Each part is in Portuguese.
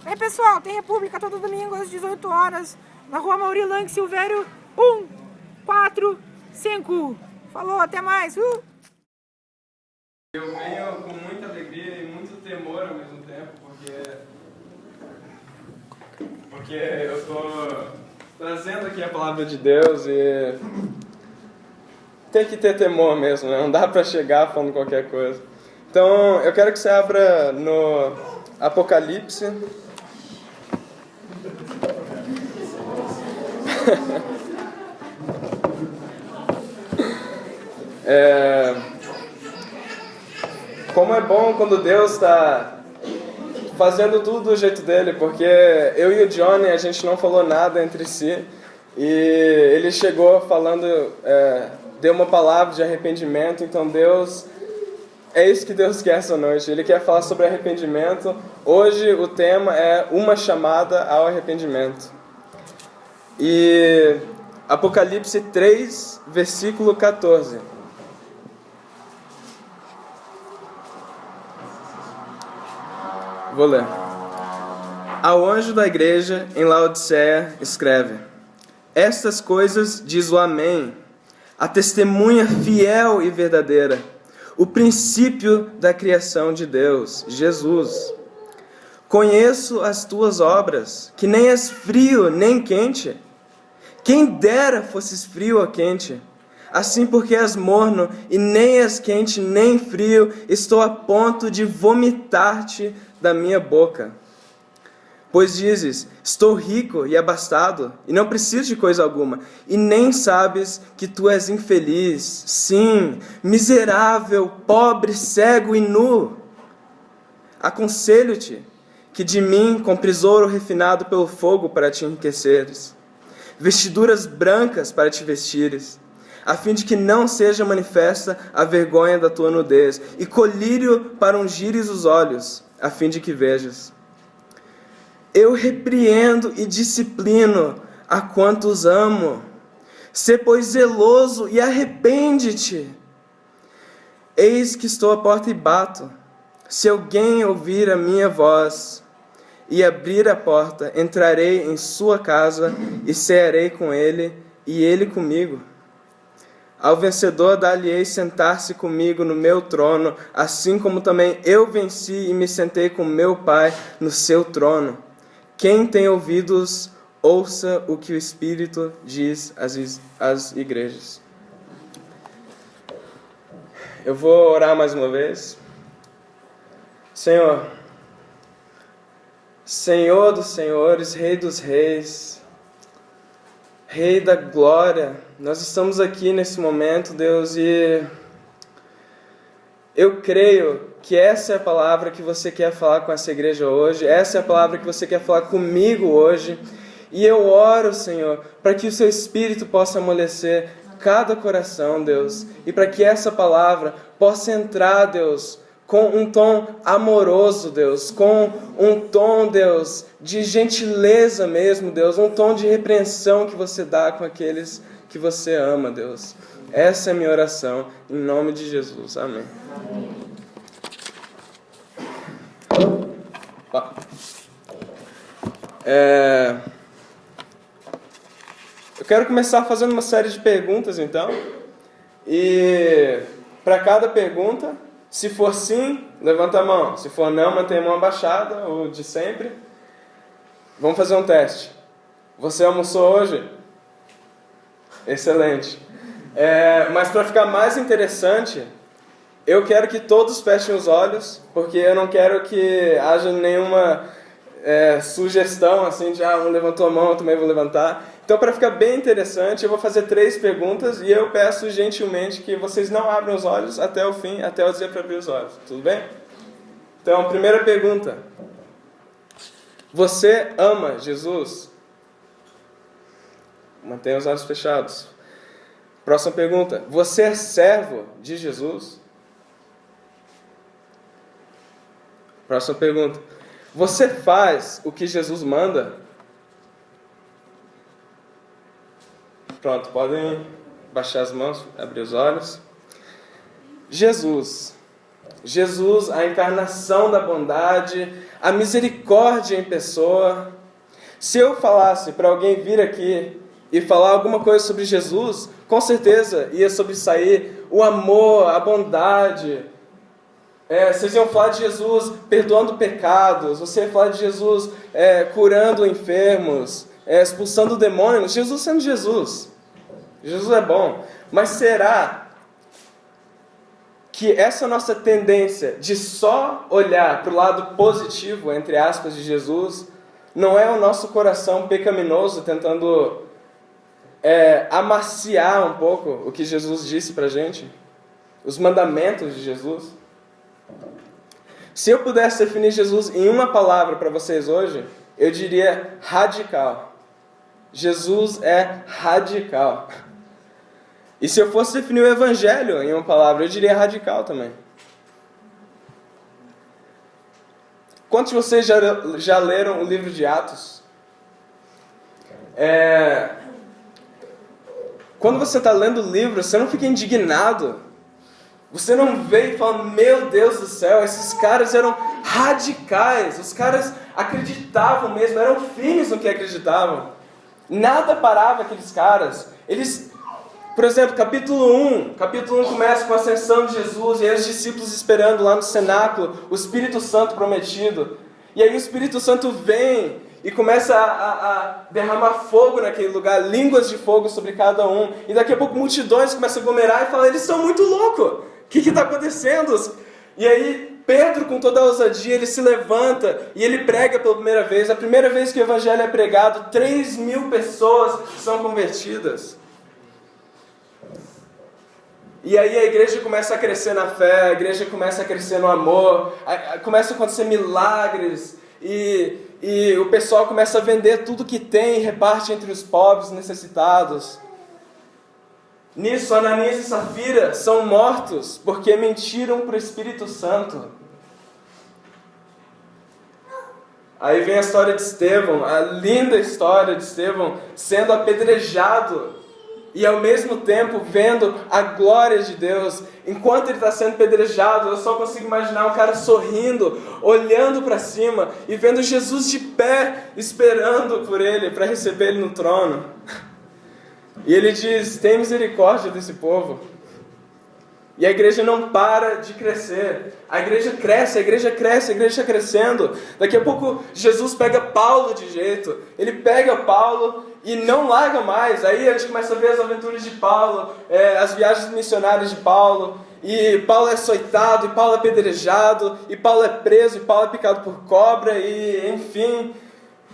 Ei, pessoal, tem República todo domingo às 18 horas na rua Mauri Lang Silvério 145. Falou, até mais. Eu venho com muita alegria e muito temor ao mesmo tempo, porque eu estou trazendo aqui a palavra de Deus e tem que ter temor mesmo, né? Não dá para chegar falando qualquer coisa. Então, eu quero que você abra no Apocalipse. Como é bom quando Deus está fazendo tudo do jeito dele, porque eu e o Johnny, a gente não falou nada entre si, e ele chegou falando, deu uma palavra de arrependimento. Então Deus, é isso que Deus quer essa noite, Ele quer falar sobre arrependimento. Hoje o tema é uma chamada ao arrependimento. E Apocalipse 3, versículo 14. Vou ler. Ao anjo da igreja em Laodiceia escreve: estas coisas diz o Amém, a testemunha fiel e verdadeira, o princípio da criação de Deus, Jesus. Conheço as tuas obras, que nem és frio nem quente. Quem dera fosses frio ou quente. Assim, porque és morno e nem és quente nem frio, estou a ponto de vomitar-te da minha boca. Pois dizes: estou rico e abastado, e não preciso de coisa alguma, e nem sabes que tu és infeliz, sim, miserável, pobre, cego e nu. Aconselho-te que de mim compres ouro refinado pelo fogo para te enriqueceres, vestiduras brancas para te vestires, a fim de que não seja manifesta a vergonha da tua nudez, e colírio para ungires os olhos, a fim de que vejas. Eu repreendo e disciplino a quantos amo. Sê, pois, zeloso e arrepende-te. Eis que estou à porta e bato. Se alguém ouvir a minha voz e abrir a porta, entrarei em sua casa e cearei com ele e ele comigo. Ao vencedor dar-lhe-ei sentar-se comigo no meu trono, assim como também eu venci e me sentei com meu Pai no seu trono. Quem tem ouvidos, ouça o que o Espírito diz às igrejas. Eu vou orar mais uma vez. Senhor, Senhor dos senhores, Rei dos reis, Rei da glória, nós estamos aqui nesse momento, Deus, e eu creio que essa é a palavra que você quer falar com essa igreja hoje, essa é a palavra que você quer falar comigo hoje, e eu oro, Senhor, para que o Seu Espírito possa amolecer cada coração, Deus, e para que essa palavra possa entrar, Deus, com um tom amoroso, Deus, com um tom, Deus, de gentileza mesmo, Deus, um tom de repreensão que você dá com aqueles que você ama, Deus. Essa é a minha oração, em nome de Jesus. Amém. Eu quero começar fazendo uma série de perguntas, então. E para cada pergunta, se for sim, levanta a mão. Se for não, mantém a mão abaixada, o de sempre. Vamos fazer um teste. Você almoçou hoje? Excelente. Mas para ficar mais interessante, eu quero que todos fechem os olhos, porque eu não quero que haja nenhuma sugestão assim de um levantou a mão, eu também vou levantar. Então, para ficar bem interessante, eu vou fazer 3 perguntas e eu peço gentilmente que vocês não abram os olhos até o fim, até eu dizer para abrir os olhos. Tudo bem? Então, primeira pergunta. Você ama Jesus? Mantenha os olhos fechados. Próxima pergunta. Você é servo de Jesus? Próxima pergunta. Você faz o que Jesus manda? Pronto, podem baixar as mãos, abrir os olhos. Jesus, Jesus, a encarnação da bondade, a misericórdia em pessoa. Se eu falasse para alguém vir aqui e falar alguma coisa sobre Jesus, com certeza ia sobressair o amor, a bondade. Vocês iam falar de Jesus perdoando pecados, você ia falar de Jesus curando enfermos, expulsando demônios. Jesus sendo Jesus. Jesus é bom. Mas será que essa nossa tendência de só olhar para o lado positivo, entre aspas, de Jesus, não é o nosso coração pecaminoso tentando amaciar um pouco o que Jesus disse para a gente? Os mandamentos de Jesus? Se eu pudesse definir Jesus em uma palavra para vocês hoje, eu diria radical. Jesus é radical. E se eu fosse definir o Evangelho em uma palavra, eu diria radical também. Quantos de vocês já leram o livro de Atos? Quando você está lendo o livro, você não fica indignado. Você não vê e fala, meu Deus do céu, esses caras eram radicais. Os caras acreditavam mesmo, eram firmes no que acreditavam. Nada parava aqueles caras. Por exemplo, capítulo 1 começa com a ascensão de Jesus e aí os discípulos esperando lá no cenáculo o Espírito Santo prometido. E aí o Espírito Santo vem e começa a derramar fogo naquele lugar, línguas de fogo sobre cada um. E daqui a pouco multidões começam a aglomerar e falam, eles são muito loucos, o que está acontecendo? E aí Pedro, com toda a ousadia, ele se levanta e ele prega pela primeira vez. A primeira vez que o Evangelho é pregado, 3.000 pessoas são convertidas. E aí a igreja começa a crescer na fé, a igreja começa a crescer no amor, começa a acontecer milagres, e o pessoal começa a vender tudo que tem e reparte entre os pobres necessitados. Nisso, Ananias e Safira são mortos porque mentiram para o Espírito Santo. Aí vem a história de Estevão, a linda história de Estevão sendo apedrejado e ao mesmo tempo vendo a glória de Deus. Enquanto ele está sendo apedrejado, eu só consigo imaginar um cara sorrindo, olhando para cima e vendo Jesus de pé, esperando por ele, para receber ele no trono. E ele diz, tem misericórdia desse povo. E a igreja não para de crescer. A igreja cresce, a igreja cresce, a igreja está crescendo. Daqui a pouco Jesus pega Paulo de jeito. Ele pega Paulo e não larga mais. Aí a gente começa a ver as aventuras de Paulo, as viagens missionárias de Paulo. E Paulo é açoitado, e Paulo é apedrejado, e Paulo é preso, e Paulo é picado por cobra, e enfim.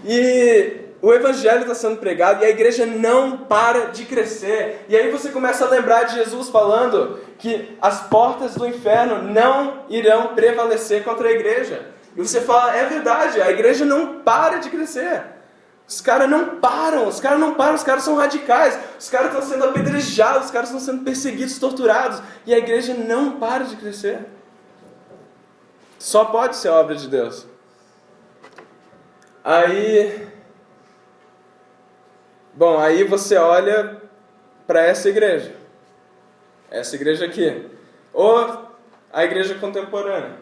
E o Evangelho está sendo pregado e a igreja não para de crescer. E aí você começa a lembrar de Jesus falando que as portas do inferno não irão prevalecer contra a igreja. E você fala, é verdade, a igreja não para de crescer. Os caras não param, os caras são radicais. Os caras estão sendo apedrejados, os caras estão sendo perseguidos, torturados. E a igreja não para de crescer. Só pode ser obra de Deus. Aí você olha para essa igreja aqui, ou a igreja contemporânea.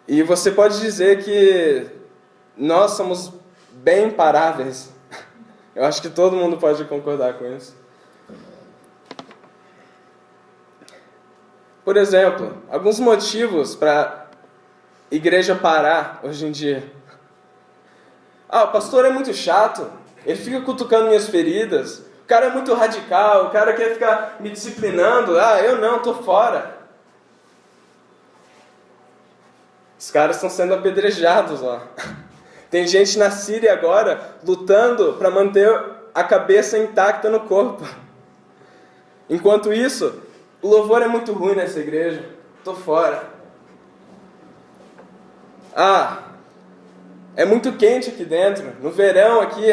E você pode dizer que nós somos bem imparáveis. Eu acho que todo mundo pode concordar com isso. Por exemplo, alguns motivos para a igreja parar hoje em dia. O pastor é muito chato, ele fica cutucando minhas feridas, o cara é muito radical, o cara quer ficar me disciplinando, eu não, estou fora. Os caras estão sendo apedrejados lá. Tem gente na Síria agora lutando para manter a cabeça intacta no corpo. Enquanto isso, o louvor é muito ruim nessa igreja, estou fora. É muito quente aqui dentro. No verão aqui,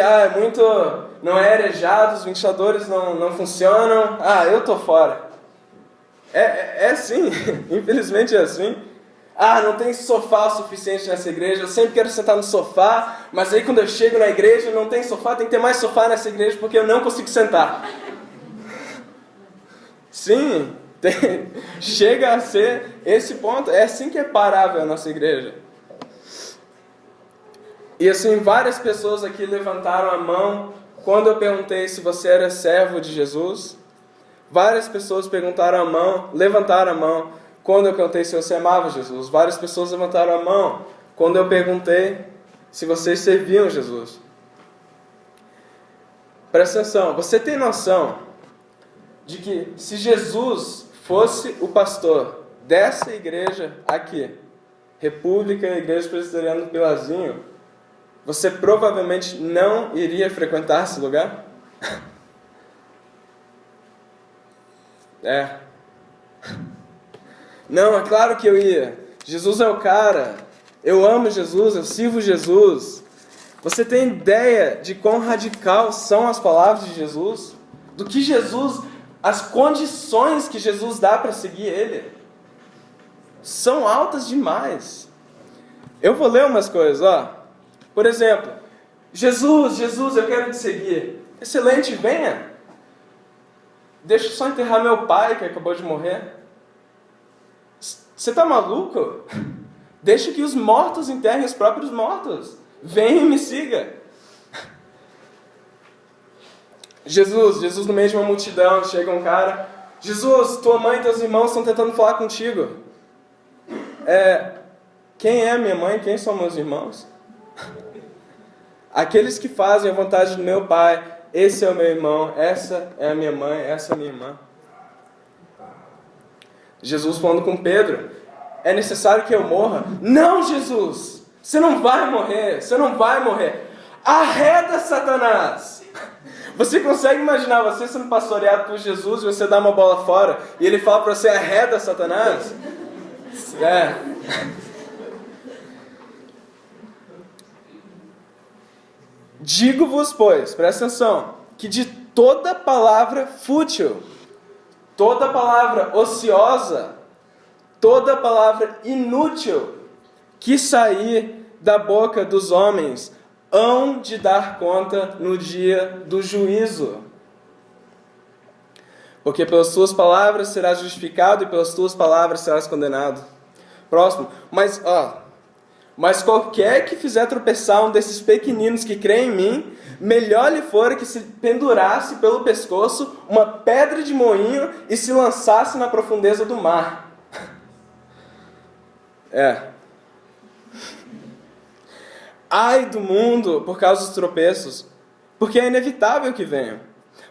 não é arejado, os ventiladores não funcionam. Eu tô fora. É assim, infelizmente é assim. Não tem sofá o suficiente nessa igreja, eu sempre quero sentar no sofá, mas aí quando eu chego na igreja não tem sofá, tem que ter mais sofá nessa igreja porque eu não consigo sentar. Sim, Chega a ser esse ponto. É assim que é parável a nossa igreja. E assim, várias pessoas aqui levantaram a mão quando eu perguntei se você era servo de Jesus. Várias pessoas levantaram a mão quando eu perguntei se você amava Jesus. Várias pessoas levantaram a mão quando eu perguntei se vocês serviam Jesus. Presta atenção, você tem noção de que se Jesus fosse o pastor dessa igreja aqui, República Igreja Presbiteriana do Pilarzinho, você provavelmente não iria frequentar esse lugar? Não, é claro que eu ia. Jesus é o cara. Eu amo Jesus, eu sirvo Jesus. Você tem ideia de quão radical são as palavras de Jesus? Do que Jesus, as condições que Jesus dá para seguir Ele? São altas demais. Eu vou ler umas coisas, ó. Por exemplo, Jesus, eu quero te seguir. Excelente, venha. Deixa eu só enterrar meu pai que acabou de morrer. Você está maluco? Deixa que os mortos enterrem os próprios mortos. Venha e me siga. Jesus no meio de uma multidão, chega um cara. Jesus, tua mãe e teus irmãos estão tentando falar contigo. Quem é minha mãe? Quem são meus irmãos? Aqueles que fazem a vontade do meu pai. Esse é o meu irmão, essa é a minha mãe, essa é a minha irmã. Jesus falando com Pedro, é necessário que eu morra? Não, Jesus, você não vai morrer, Arreda Satanás! Você consegue imaginar você sendo pastoreado por Jesus e você dá uma bola fora e ele fala para você, arreda Satanás? Digo-vos, pois, presta atenção, que de toda palavra fútil, toda palavra ociosa, toda palavra inútil que sair da boca dos homens, hão de dar conta no dia do juízo. Porque pelas tuas palavras serás justificado e pelas tuas palavras serás condenado. Próximo, mas qualquer que fizer tropeçar um desses pequeninos que creem em mim, melhor lhe fora que se pendurasse pelo pescoço uma pedra de moinho e se lançasse na profundeza do mar. Ai do mundo por causa dos tropeços, porque é inevitável que venham.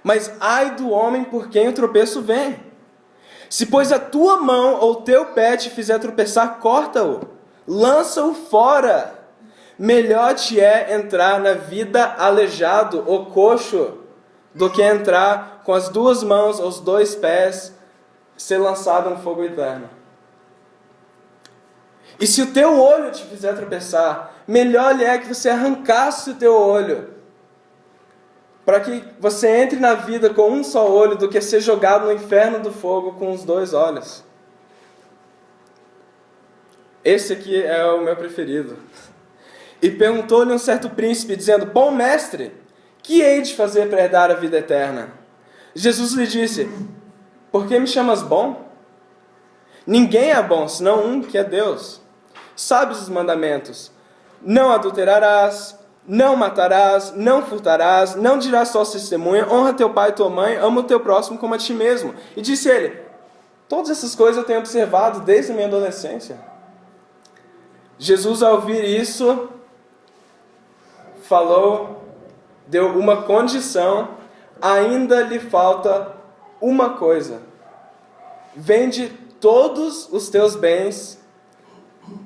Mas ai do homem por quem o tropeço vem. Se pois a tua mão ou teu pé te fizer tropeçar, corta-o. Lança-o fora. Melhor te é entrar na vida aleijado ou coxo do que entrar com as duas mãos ou os dois pés ser lançado no fogo eterno. E se o teu olho te fizer tropeçar, melhor lhe é que você arrancasse o teu olho, para que você entre na vida com um só olho, do que ser jogado no inferno do fogo com os dois olhos. Esse aqui é o meu preferido. E perguntou-lhe um certo príncipe, dizendo, bom mestre, que hei de fazer para herdar a vida eterna? Jesus lhe disse, por que me chamas bom? Ninguém é bom, senão um, que é Deus. Sabes os mandamentos? Não adulterarás, não matarás, não furtarás, não dirás falsa testemunha, honra teu pai e tua mãe, ama o teu próximo como a ti mesmo. E disse ele, todas essas coisas eu tenho observado desde a minha adolescência. Jesus, ao ouvir isso, falou, deu uma condição, ainda lhe falta uma coisa. Vende todos os teus bens,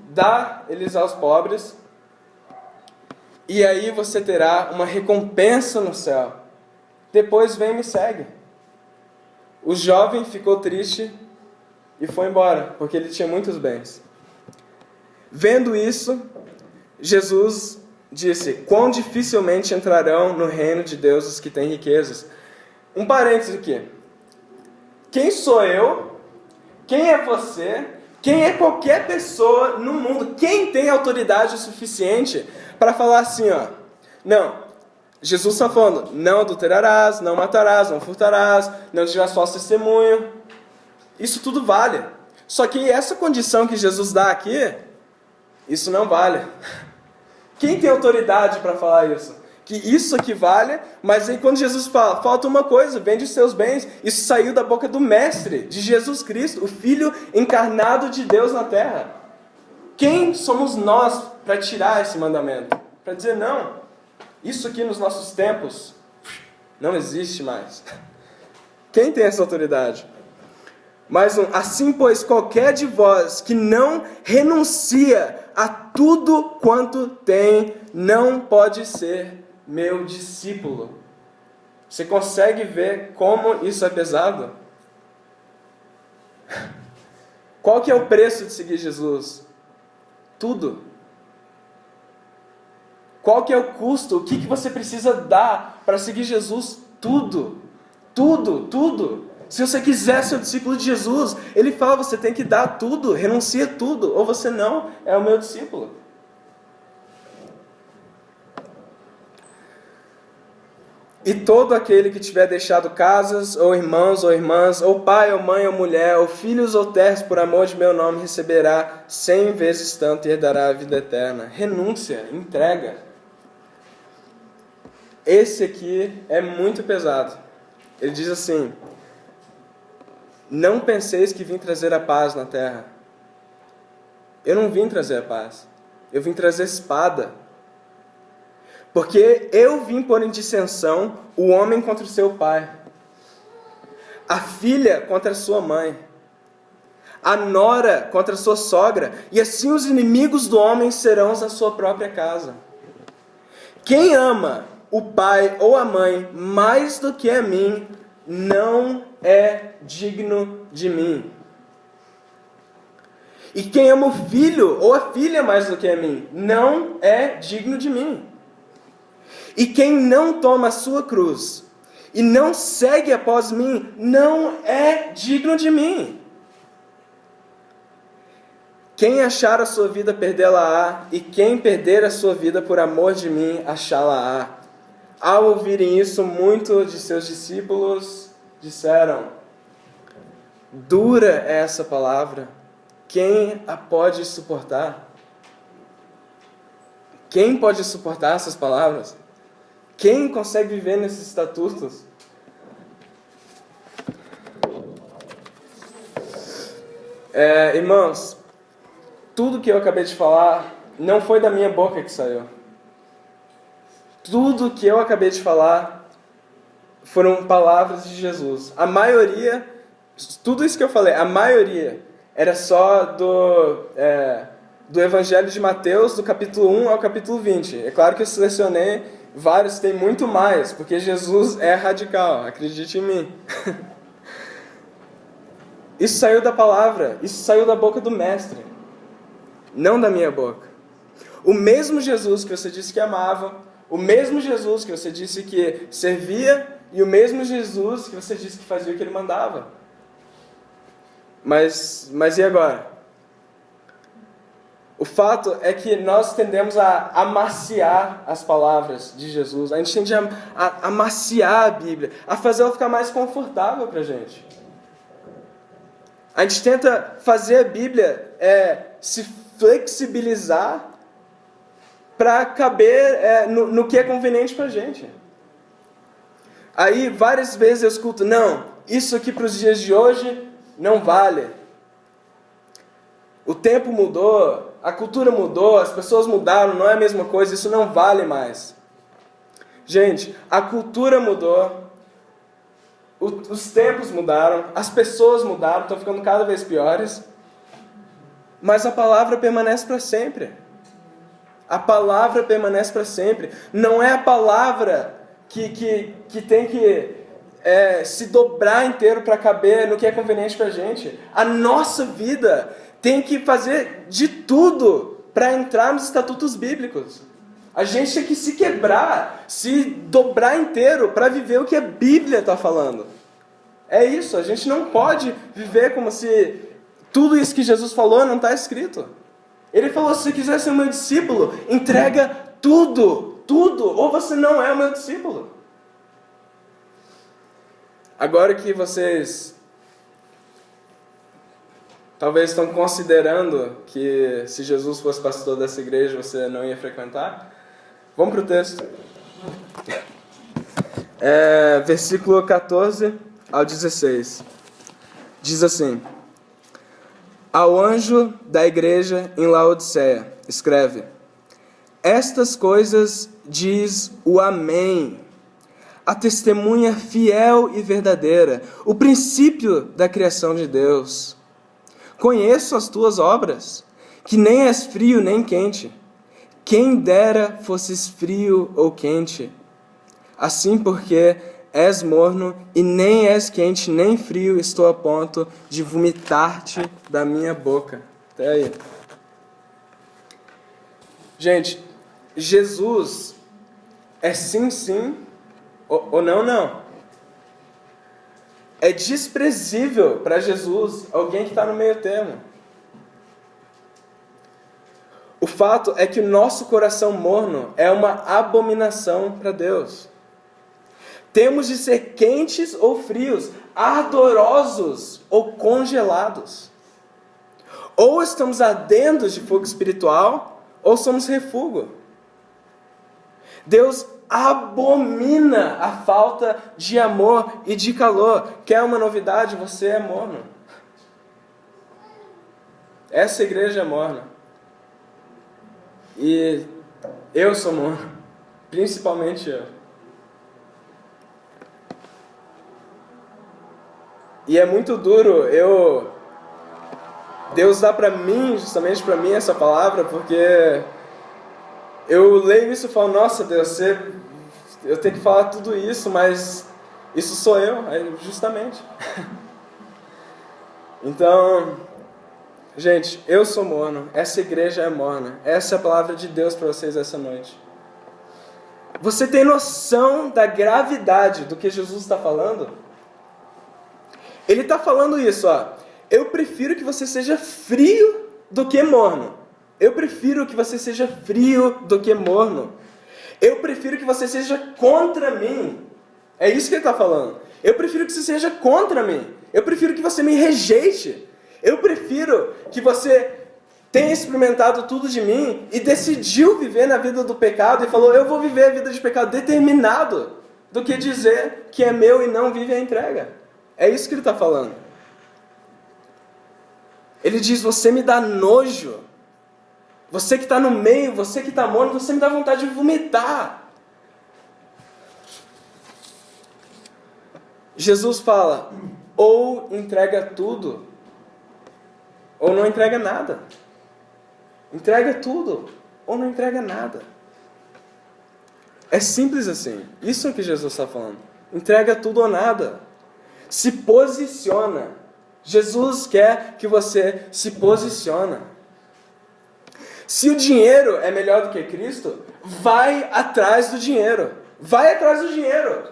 dá eles aos pobres, e aí você terá uma recompensa no céu. Depois vem e me segue. O jovem ficou triste e foi embora, porque ele tinha muitos bens. Vendo isso, Jesus disse, quão dificilmente entrarão no reino de Deus os que têm riquezas. Um parênteses aqui. Quem sou eu? Quem é você? Quem é qualquer pessoa no mundo? Quem tem autoridade suficiente para falar assim, não, Jesus está falando, não adulterarás, não matarás, não furtarás, não dirás falso testemunho. Isso tudo vale. Só que essa condição que Jesus dá aqui, isso não vale. Quem tem autoridade para falar isso? Que isso aqui vale, mas aí quando Jesus fala, falta uma coisa, vende os seus bens. Isso saiu da boca do Mestre, de Jesus Cristo, o Filho encarnado de Deus na Terra. Quem somos nós para tirar esse mandamento? Para dizer, não, isso aqui nos nossos tempos não existe mais. Quem tem essa autoridade? Mais um, assim pois qualquer de vós que não renuncia a tudo quanto tem, não pode ser meu discípulo. Você consegue ver como isso é pesado? Qual que é o preço de seguir Jesus? Tudo. Qual que é o custo? O que você precisa dar para seguir Jesus? Tudo. Tudo, tudo. Se você quiser ser o discípulo de Jesus, ele fala, você tem que dar tudo, renuncia tudo, ou você não é o meu discípulo. E todo aquele que tiver deixado casas, ou irmãos, ou irmãs, ou pai, ou mãe, ou mulher, ou filhos, ou terras, por amor de meu nome, receberá 100 vezes tanto e herdará a vida eterna. Renúncia, entrega. Esse aqui é muito pesado. Ele diz assim, não penseis que vim trazer a paz na terra. Eu não vim trazer a paz. Eu vim trazer espada. Porque eu vim pôr em dissensão o homem contra o seu pai, a filha contra a sua mãe, a nora contra a sua sogra, e assim os inimigos do homem serão a sua própria casa. Quem ama o pai ou a mãe mais do que a mim, não é digno de mim. E quem ama o filho ou a filha mais do que a mim, não é digno de mim. E quem não toma a sua cruz e não segue após mim, não é digno de mim. Quem achar a sua vida, perdê-la-á, e quem perder a sua vida por amor de mim, achá-la-á. Ao ouvirem isso, muitos de seus discípulos disseram, dura é essa palavra, quem a pode suportar? Quem pode suportar essas palavras? Quem consegue viver nesses estatutos? Irmãos, tudo que eu acabei de falar não foi da minha boca que saiu. Tudo que eu acabei de falar foram palavras de Jesus. A maioria, tudo isso que eu falei, a maioria era só do Evangelho de Mateus, do capítulo 1 ao capítulo 20. É claro que eu selecionei vários, tem muito mais, porque Jesus é radical, acredite em mim. Isso saiu da palavra, isso saiu da boca do Mestre, não da minha boca. O mesmo Jesus que você disse que amava, o mesmo Jesus que você disse que servia, e o mesmo Jesus que você disse que fazia o que ele mandava. Mas e agora? O fato é que nós tendemos a amaciar as palavras de Jesus. A gente tende a amaciar a Bíblia, a fazer ela ficar mais confortável para a gente. A gente tenta fazer a Bíblia se flexibilizar para caber no que é conveniente para a gente. Aí várias vezes eu escuto, não, isso aqui para os dias de hoje não vale. O tempo mudou, a cultura mudou, as pessoas mudaram, não é a mesma coisa, isso não vale mais. Gente, a cultura mudou, os tempos mudaram, as pessoas mudaram, estão ficando cada vez piores, mas a palavra permanece para sempre. A palavra permanece para sempre. Não é a palavra que tem que se dobrar inteiro para caber no que é conveniente para a gente. A nossa vida tem que fazer de tudo para entrar nos estatutos bíblicos. A gente tem que se quebrar, se dobrar inteiro para viver o que a Bíblia está falando. É isso, a gente não pode viver como se tudo isso que Jesus falou não está escrito. Ele falou, se você quiser ser meu discípulo, entrega tudo, ou você não é o meu discípulo. Agora que vocês talvez estão considerando que se Jesus fosse pastor dessa igreja, você não ia frequentar. Vamos para o texto. Versículo 14 ao 16. Diz assim: Ao anjo da igreja em Laodiceia, escreve: Estas coisas diz o Amém, a testemunha fiel e verdadeira, o princípio da criação de Deus. Conheço as tuas obras, que nem és frio nem quente. Quem dera fosses frio ou quente. Assim, porque és morno e nem és quente nem frio, estou a ponto de vomitar-te da minha boca. Até aí. Gente, Jesus é sim, sim, ou não, não. É desprezível para Jesus alguém que está no meio termo. O fato é que o nosso coração morno é uma abominação para Deus. Temos de ser quentes ou frios, ardorosos ou congelados. Ou estamos ardendos de fogo espiritual, ou somos refúgio. Deus abomina a falta de amor e de calor. Quer uma novidade? Você é morno. Essa igreja é morna. E eu sou morno. Principalmente eu. E é muito duro Deus dá para mim, justamente para mim, essa palavra, porque eu leio isso e falo, nossa Deus, eu tenho que falar tudo isso, mas isso sou eu, justamente. Então, gente, eu sou morno, essa igreja é morna, essa é a palavra de Deus para vocês essa noite. Você tem noção da gravidade do que Jesus está falando? Ele está falando isso, ó. Eu prefiro que você seja frio do que morno. Eu prefiro que você seja frio do que morno. Eu prefiro que você seja contra mim. É isso que ele está falando. Eu prefiro que você seja contra mim. Eu prefiro que você me rejeite. Eu prefiro que você tenha experimentado tudo de mim e decidiu viver na vida do pecado e falou, eu vou viver a vida de pecado determinado, do que dizer que é meu e não vive a entrega. É isso que ele está falando. Ele diz, você me dá nojo. Você que está no meio, você que está morno, você me dá vontade de vomitar. Jesus fala, ou entrega tudo, ou não entrega nada. Entrega tudo, ou não entrega nada. É simples assim. Isso é o que Jesus está falando. Entrega tudo ou nada. Se posiciona. Jesus quer que você se posicione. Se o dinheiro é melhor do que Cristo, vai atrás do dinheiro. Vai atrás do dinheiro.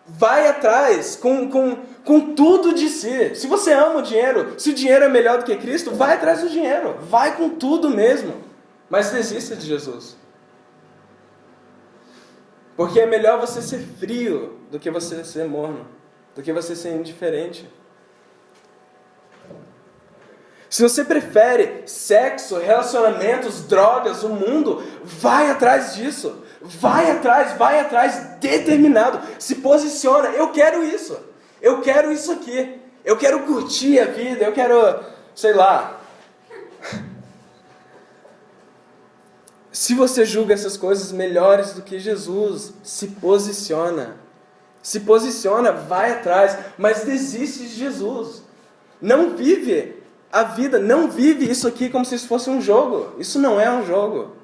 Vai atrás com tudo de si. Se você ama o dinheiro, se o dinheiro é melhor do que Cristo, vai atrás do dinheiro. Vai com tudo mesmo. Mas desista de Jesus. Porque é melhor você ser frio do que você ser morno. Do que você ser indiferente. Se você prefere sexo, relacionamentos, drogas, o mundo, vai atrás disso. Vai atrás, determinado. Se posiciona. Eu quero isso. Eu quero isso aqui. Eu quero curtir a vida. Eu quero, sei lá. Se você julga essas coisas melhores do que Jesus, se posiciona. Se posiciona, vai atrás, mas desiste de Jesus. Não vive a vida, não vive isso aqui como se isso fosse um jogo. Isso não é um jogo.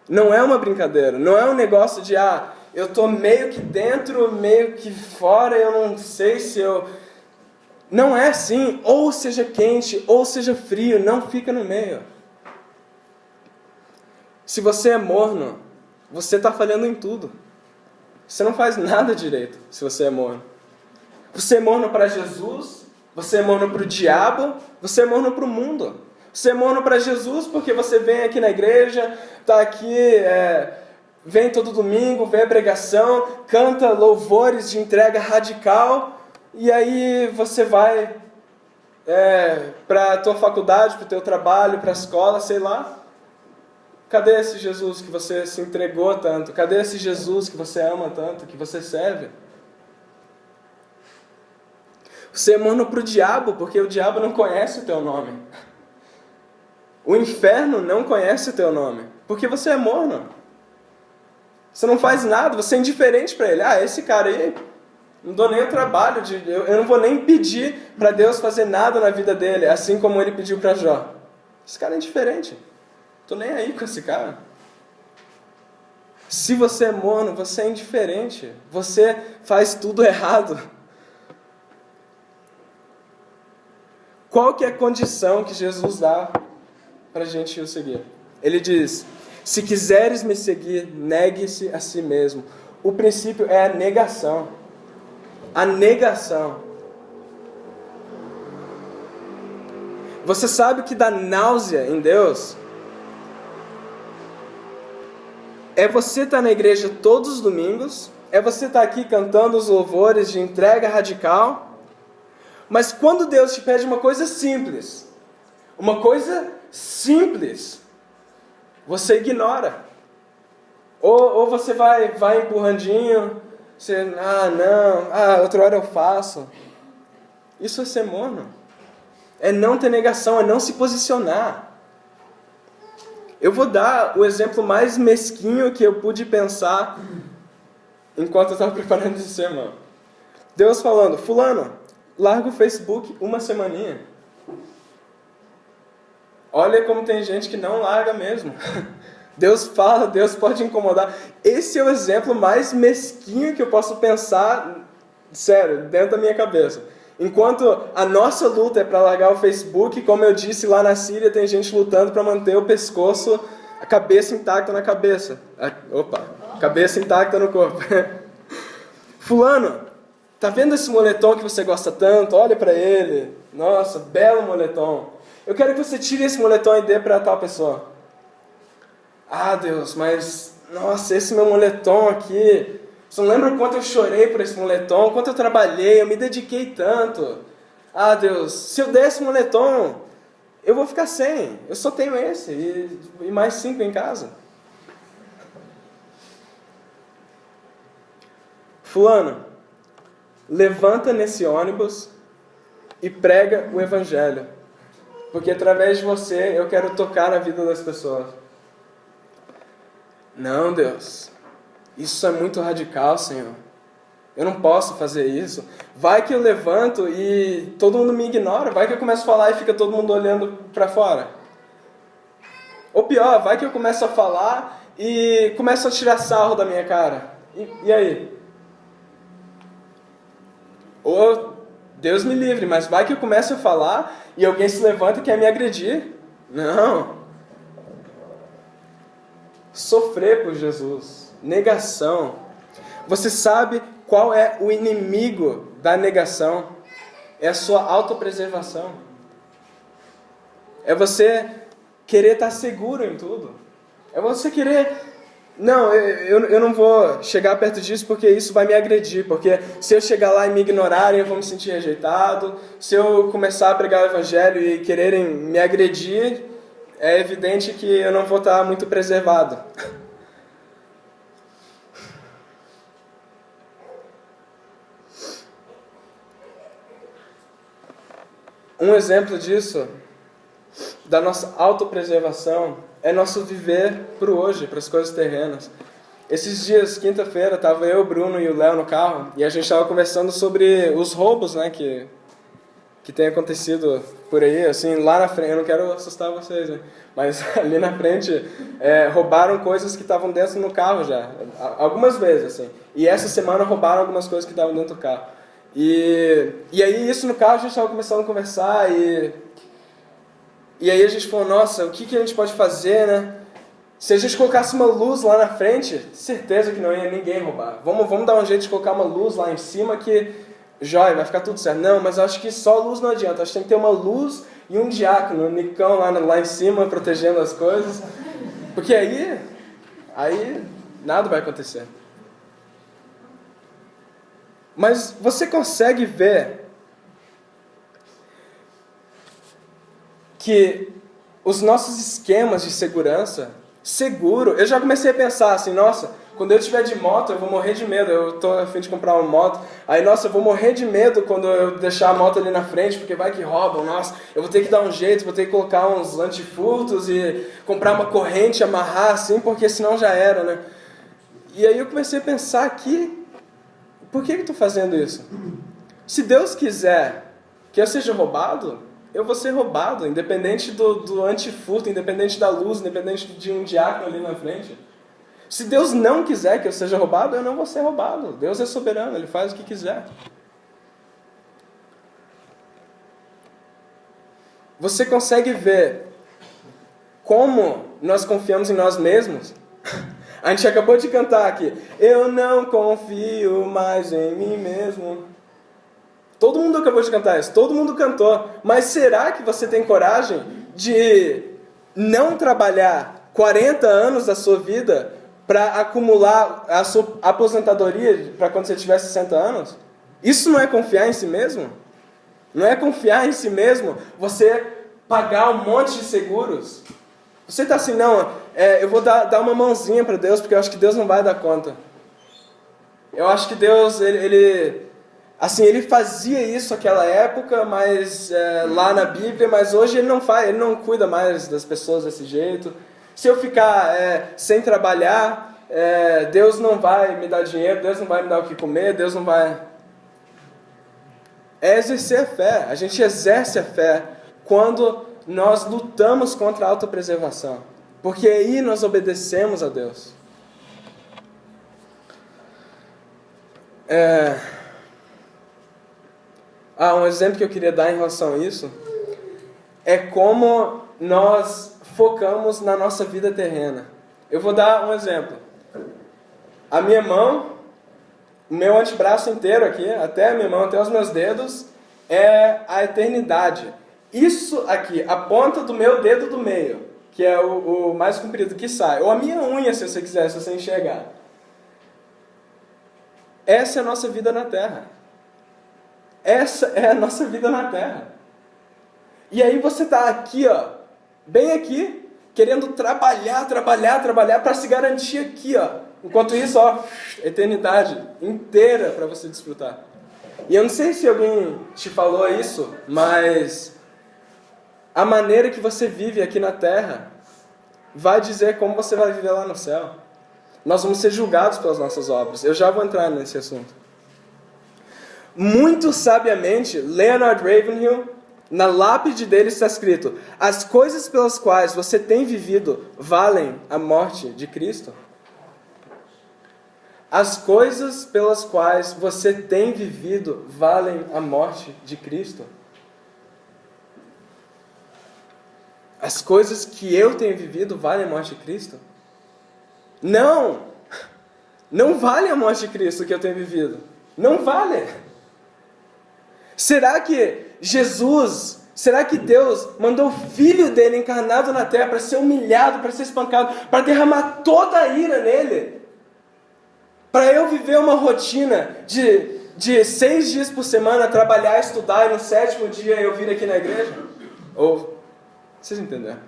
Não é uma brincadeira. Não é um negócio de, eu estou meio que dentro, meio que fora, eu não sei se eu... Não é assim. Ou seja quente, ou seja frio, não fica no meio. Se você é morno, você está falhando em tudo. Você não faz nada direito se você é morno. Você é morno para Jesus, você é morno para o diabo, você é morno para o mundo. Você é morno para Jesus porque você vem aqui na igreja, está aqui, vem todo domingo, vê a pregação, canta louvores de entrega radical, e aí você vai para a tua faculdade, para o teu trabalho, para a escola, sei lá. Cadê esse Jesus que você se entregou tanto? Cadê esse Jesus que você ama tanto, que você serve? Você é morno para o diabo, porque o diabo não conhece o teu nome. O inferno não conhece o teu nome, porque você é morno. Você não faz nada, você é indiferente para ele. Esse cara aí, não dou nem o trabalho, eu não vou nem pedir para Deus fazer nada na vida dele, assim como ele pediu para Jó. Esse cara é indiferente. Tô nem aí com esse cara. Se você é morno, você é indiferente. Você faz tudo errado. Qual que é a condição que Jesus dá para a gente o seguir? Ele diz: se quiseres me seguir, negue-se a si mesmo. O princípio é a negação. A negação. Você sabe que dá náusea em Deus? É você estar na igreja todos os domingos, é você estar aqui cantando os louvores de entrega radical, mas quando Deus te pede uma coisa simples, você ignora. Ou você vai empurrandinho, você, outra hora eu faço. Isso é ser morno. É não ter negação, é não se posicionar. Eu vou dar o exemplo mais mesquinho que eu pude pensar enquanto eu estava preparando esse sermão. Deus falando: fulano, larga o Facebook uma semaninha. Olha como tem gente que não larga mesmo. Deus fala, Deus pode incomodar. Esse é o exemplo mais mesquinho que eu posso pensar, sério, dentro da minha cabeça. Enquanto a nossa luta é para largar o Facebook, como eu disse, lá na Síria tem gente lutando para manter o pescoço, a cabeça intacta na cabeça. Cabeça intacta no corpo. Fulano, tá vendo esse moletom que você gosta tanto? Olha para ele. Nossa, belo moletom. Eu quero que você tire esse moletom e dê para tal pessoa. Deus, mas, nossa, esse meu moletom aqui... Você não lembra o quanto eu chorei por esse moletom, o quanto eu trabalhei, eu me dediquei tanto. Deus, se eu der esse moletom, eu vou ficar sem. Eu só tenho esse e mais 5 em casa. Fulano, levanta nesse ônibus e prega o evangelho. Porque através de você eu quero tocar na vida das pessoas. Não, Deus. Isso é muito radical, Senhor. Eu não posso fazer isso. Vai que eu levanto e todo mundo me ignora. Vai que eu começo a falar e fica todo mundo olhando para fora. Ou pior, vai que eu começo a falar e começo a tirar sarro da minha cara. E aí? Ou, Deus me livre, mas vai que eu começo a falar e alguém se levanta e quer me agredir. Não. Sofrer por Jesus. Negação. Você sabe qual é o inimigo da negação? É a sua autopreservação. É você querer estar seguro em tudo. É você querer... Não, eu não vou chegar perto disso porque isso vai me agredir. Porque se eu chegar lá e me ignorarem, eu vou me sentir rejeitado. Se eu começar a pregar o evangelho e quererem me agredir, é evidente que eu não vou estar muito preservado. Um exemplo disso, da nossa autopreservação, é nosso viver para o hoje, para as coisas terrenas. Esses dias, quinta-feira, estava eu, o Bruno e o Léo no carro, e a gente estava conversando sobre os roubos, né, que tem acontecido por aí, assim, lá na frente. Eu não quero assustar vocês, né, mas ali na frente roubaram coisas que estavam dentro do carro já, algumas vezes, assim. E essa semana roubaram algumas coisas que estavam dentro do carro. E aí isso no carro a gente estava começando a conversar e aí a gente falou, nossa, o que a gente pode fazer, né? Se a gente colocasse uma luz lá na frente, certeza que não ia ninguém roubar. Vamos dar um jeito de colocar uma luz lá em cima que, jóia, vai ficar tudo certo. Não, mas eu acho que só luz não adianta. Acho que tem que ter uma luz e um diácono, um nicão lá em cima, protegendo as coisas. Porque aí nada vai acontecer. Mas você consegue ver que os nossos esquemas de segurança, seguro, eu já comecei a pensar assim, nossa, quando eu estiver de moto eu vou morrer de medo, eu estou a fim de comprar uma moto, aí nossa, eu vou morrer de medo quando eu deixar a moto ali na frente, porque vai que roubam, nossa, eu vou ter que dar um jeito, vou ter que colocar uns antifurtos e comprar uma corrente, amarrar assim, porque senão já era, né? E aí eu comecei a pensar aqui, por que eu estou fazendo isso? Se Deus quiser que eu seja roubado, eu vou ser roubado, independente do antifurto, independente da luz, independente de um diácono ali na frente. Se Deus não quiser que eu seja roubado, eu não vou ser roubado. Deus é soberano, Ele faz o que quiser. Você consegue ver como nós confiamos em nós mesmos? A gente acabou de cantar aqui. Eu não confio mais em mim mesmo. Todo mundo acabou de cantar isso, todo mundo cantou. Mas será que você tem coragem de não trabalhar 40 anos da sua vida para acumular a sua aposentadoria para quando você tiver 60 anos? Isso não é confiar em si mesmo? Não é confiar em si mesmo você pagar um monte de seguros? Você está assim, não, eu vou dar uma mãozinha para Deus, porque eu acho que Deus não vai dar conta. Eu acho que Deus, ele fazia isso naquela época, mas lá na Bíblia, mas hoje ele não faz, ele não cuida mais das pessoas desse jeito. Se eu ficar sem trabalhar, Deus não vai me dar dinheiro, Deus não vai me dar o que comer, Deus não vai... É exercer a fé. A gente exerce a fé quando nós lutamos contra a autopreservação. Porque aí nós obedecemos a Deus. Um exemplo que eu queria dar em relação a isso é como nós focamos na nossa vida terrena. Eu vou dar um exemplo. A minha mão, o meu antebraço inteiro aqui, até a minha mão, até os meus dedos, é a eternidade. Isso aqui, a ponta do meu dedo do meio, que é o mais comprido que sai, ou a minha unha, se você quiser, se você enxergar. Essa é a nossa vida na Terra. Essa é a nossa vida na Terra. E aí você está aqui, ó, bem aqui, querendo trabalhar para se garantir aqui, ó. Enquanto isso, ó, eternidade inteira para você desfrutar. E eu não sei se alguém te falou isso, mas a maneira que você vive aqui na Terra vai dizer como você vai viver lá no céu. Nós vamos ser julgados pelas nossas obras. Eu já vou entrar nesse assunto. Muito sabiamente, Leonard Ravenhill, na lápide dele está escrito: as coisas pelas quais você tem vivido valem a morte de Cristo. As coisas pelas quais você tem vivido valem a morte de Cristo. As coisas que eu tenho vivido valem a morte de Cristo? Não! Não vale a morte de Cristo que eu tenho vivido. Não vale! Será que Deus mandou o Filho dele encarnado na terra para ser humilhado, para ser espancado, para derramar toda a ira nele? Para eu viver uma rotina de 6 dias por semana, trabalhar, estudar, e no 7º dia eu vir aqui na igreja? Ou, vocês entenderam?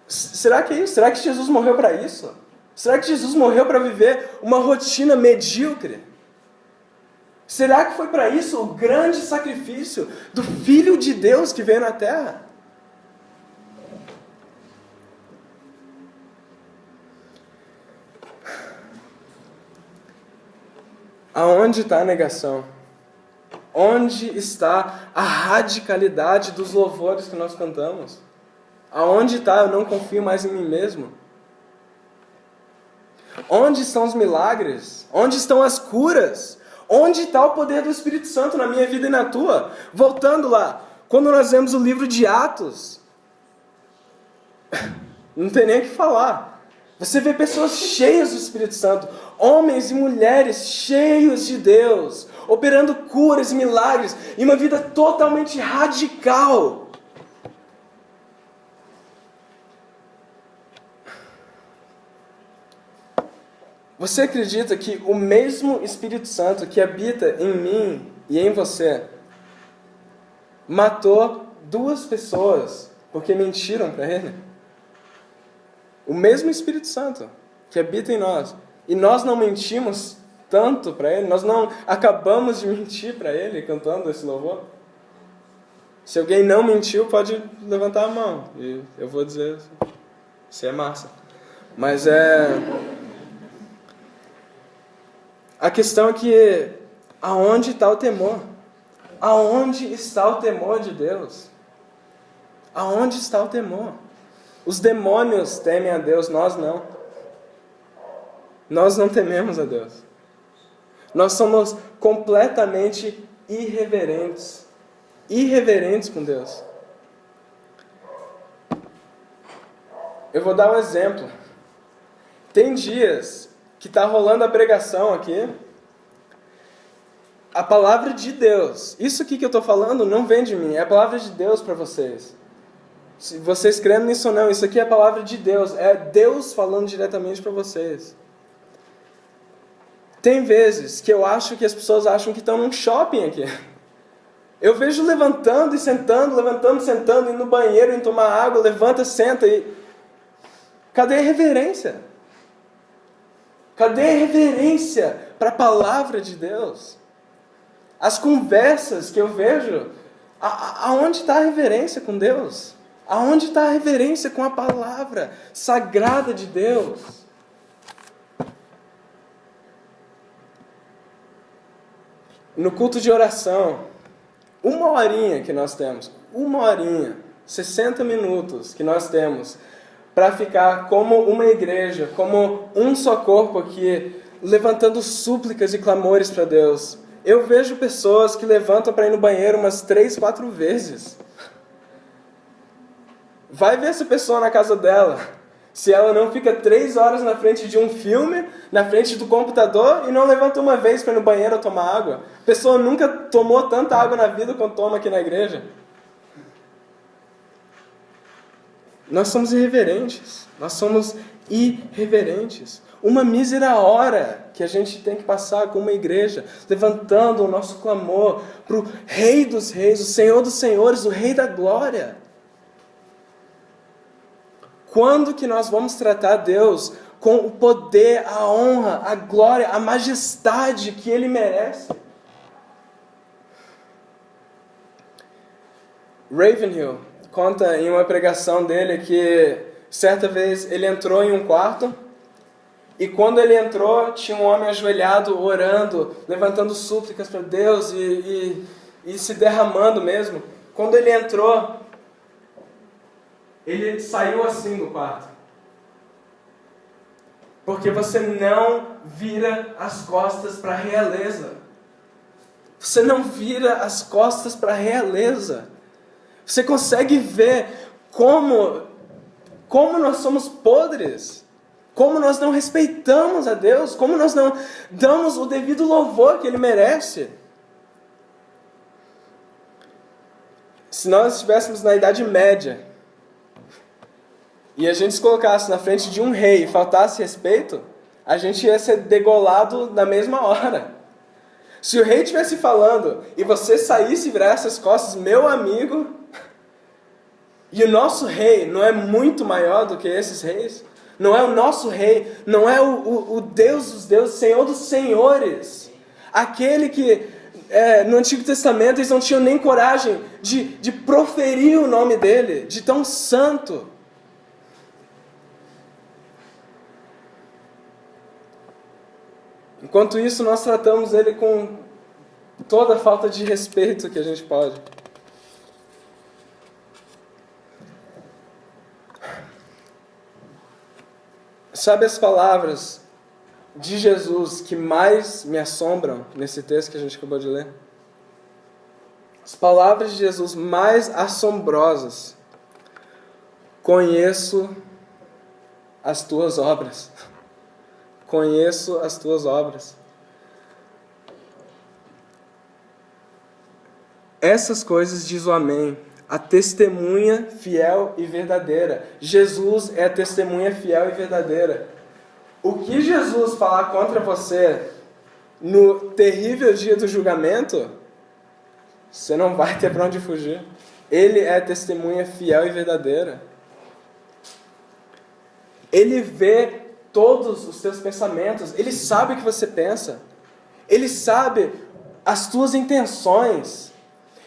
Será que é isso? Será que Jesus morreu para isso? Será que Jesus morreu para viver uma rotina medíocre? Será que foi para isso o grande sacrifício do Filho de Deus que veio na Terra? Aonde está a negação? Onde está a radicalidade dos louvores que nós cantamos? Aonde está eu não confio mais em mim mesmo? Onde estão os milagres? Onde estão as curas? Onde está o poder do Espírito Santo na minha vida e na tua? Voltando lá, quando nós vemos o livro de Atos, não tem nem o que falar. Você vê pessoas cheias do Espírito Santo, homens e mulheres cheios de Deus, operando curas e milagres, e uma vida totalmente radical. Você acredita que o mesmo Espírito Santo que habita em mim e em você matou 2 pessoas porque mentiram para ele. O mesmo Espírito Santo que habita em nós. E nós não mentimos tanto para ele, nós não acabamos de mentir para ele cantando esse louvor. Se alguém não mentiu, pode levantar a mão. E eu vou dizer, isso é massa. Mas a questão é que, aonde está o temor? Aonde está o temor de Deus? Aonde está o temor? Os demônios temem a Deus, nós não. Nós não tememos a Deus. Nós somos completamente irreverentes. Irreverentes com Deus. Eu vou dar um exemplo. Tem dias que está rolando a pregação aqui. A palavra de Deus. Isso aqui que eu estou falando não vem de mim. É a palavra de Deus para vocês. Se vocês creem nisso ou não, isso aqui é a palavra de Deus. É Deus falando diretamente para vocês. Tem vezes que eu acho que as pessoas acham que estão num shopping aqui. Eu vejo levantando e sentando, levantando e sentando, indo no banheiro, indo tomar água, levanta, senta e... Cadê a reverência? Cadê a reverência para a palavra de Deus? As conversas que eu vejo, aonde está a reverência com Deus? Aonde está a reverência com a palavra sagrada de Deus? No culto de oração, 1 horinha que nós temos, 1 horinha, 60 minutos que nós temos para ficar como uma igreja, como um só corpo aqui, levantando súplicas e clamores para Deus. Eu vejo pessoas que levantam para ir no banheiro umas 3, 4 vezes. Vai ver essa pessoa na casa dela. Se ela não fica 3 horas na frente de um filme, na frente do computador, e não levanta uma vez para ir no banheiro ou tomar água. A pessoa nunca tomou tanta água na vida quanto toma aqui na igreja. Nós somos irreverentes. Nós somos irreverentes. Uma mísera hora que a gente tem que passar com uma igreja, levantando o nosso clamor para o Rei dos Reis, o Senhor dos Senhores, o Rei da Glória. Quando que nós vamos tratar Deus com o poder, a honra, a glória, a majestade que Ele merece? Ravenhill conta em uma pregação dele que certa vez ele entrou em um quarto e quando ele entrou tinha um homem ajoelhado, orando, levantando súplicas para Deus e se derramando mesmo. Quando ele entrou, ele saiu assim do quarto. Porque você não vira as costas para a realeza. Você não vira as costas para a realeza. Você consegue ver como nós somos podres. Como nós não respeitamos a Deus. Como nós não damos o devido louvor que Ele merece. Se nós estivéssemos na Idade Média e a gente se colocasse na frente de um rei e faltasse respeito, a gente ia ser degolado na mesma hora. Se o rei estivesse falando e você saísse e virasse as costas, meu amigo, e o nosso rei não é muito maior do que esses reis? Não é o nosso rei, não é o Deus dos deuses, Senhor dos senhores, aquele que no Antigo Testamento eles não tinham nem coragem de proferir o nome dele, de tão santo. Enquanto isso, nós tratamos ele com toda a falta de respeito que a gente pode. Sabe as palavras de Jesus que mais me assombram nesse texto que a gente acabou de ler? As palavras de Jesus mais assombrosas. Conheço as tuas obras. Conheço as tuas obras. Essas coisas diz o Amém, a testemunha fiel e verdadeira. Jesus é a testemunha fiel e verdadeira. O que Jesus falar contra você no terrível dia do julgamento, Você não vai ter para onde fugir. Ele é testemunha fiel e verdadeira. Ele vê todos os teus pensamentos. Ele sabe o que você pensa. Ele sabe as tuas intenções.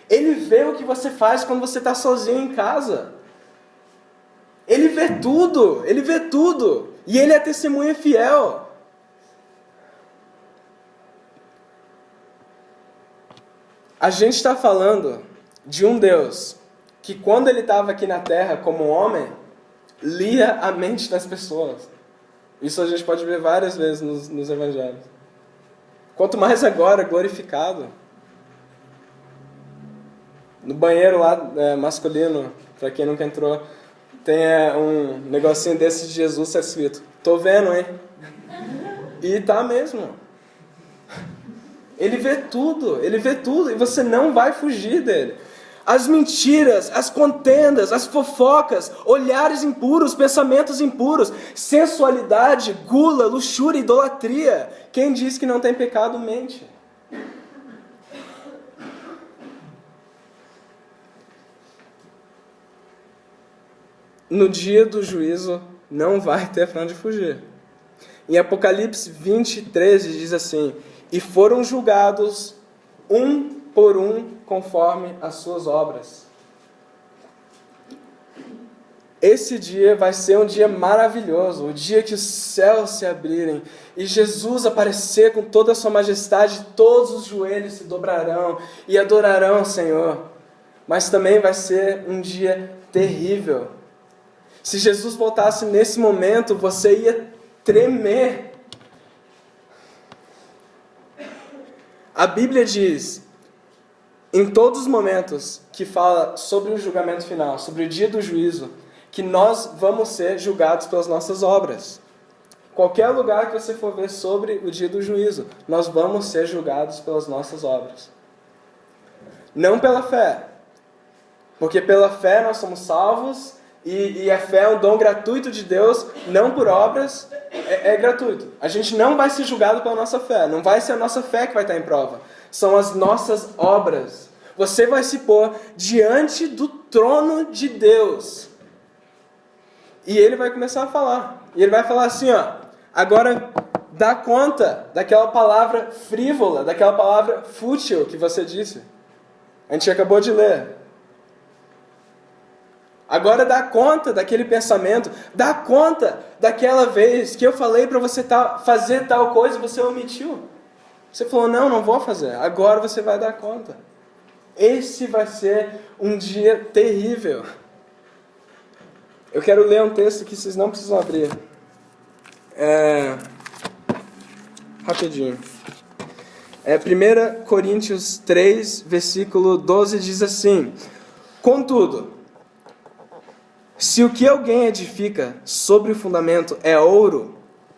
Ele vê o que você faz quando você está sozinho em casa. Ele vê tudo. Ele vê tudo. E ele é testemunha fiel. A gente está falando de um Deus que, quando ele estava aqui na terra como homem, lia a mente das pessoas. Isso a gente pode ver várias vezes nos evangelhos. Quanto mais agora, glorificado. No banheiro lá, masculino, para quem nunca entrou, tem um negocinho desse de Jesus, tá escrito: tô vendo, hein? E tá mesmo. Ele vê tudo, e você não vai fugir dele. As mentiras, as contendas, as fofocas, olhares impuros, pensamentos impuros, sensualidade, gula, luxúria, idolatria. Quem diz que não tem pecado, mente. No dia do juízo, não vai ter para onde fugir. Em Apocalipse 20:13 diz assim: e foram julgados um por um conforme as suas obras. Esse dia vai ser um dia maravilhoso, o dia que os céus se abrirem e Jesus aparecer com toda a sua majestade, todos os joelhos se dobrarão e adorarão o Senhor. Mas também vai ser um dia terrível. Se Jesus voltasse nesse momento, você ia tremer. A Bíblia diz, em todos os momentos que fala sobre o julgamento final, sobre o dia do juízo, que nós vamos ser julgados pelas nossas obras. Qualquer lugar que você for ver sobre o dia do juízo, nós vamos ser julgados pelas nossas obras. Não pela fé, porque pela fé nós somos salvos, e a fé é um dom gratuito de Deus, não por obras, é gratuito. A gente não vai ser julgado pela nossa fé, não vai ser a nossa fé que vai estar em prova, são as nossas obras. Você vai se pôr diante do trono de Deus, e Ele vai começar a falar, e Ele vai falar assim, agora dá conta daquela palavra frívola, daquela palavra fútil que você disse. A gente acabou de ler. Agora dá conta daquele pensamento, dá conta daquela vez que eu falei para você fazer tal coisa e você omitiu. Você falou, não vou fazer. Agora você vai dar conta. Esse vai ser um dia terrível. Eu quero ler um texto que vocês não precisam abrir. Rapidinho. 1 Coríntios 3, versículo 12 diz assim: contudo, se o que alguém edifica sobre o fundamento é ouro,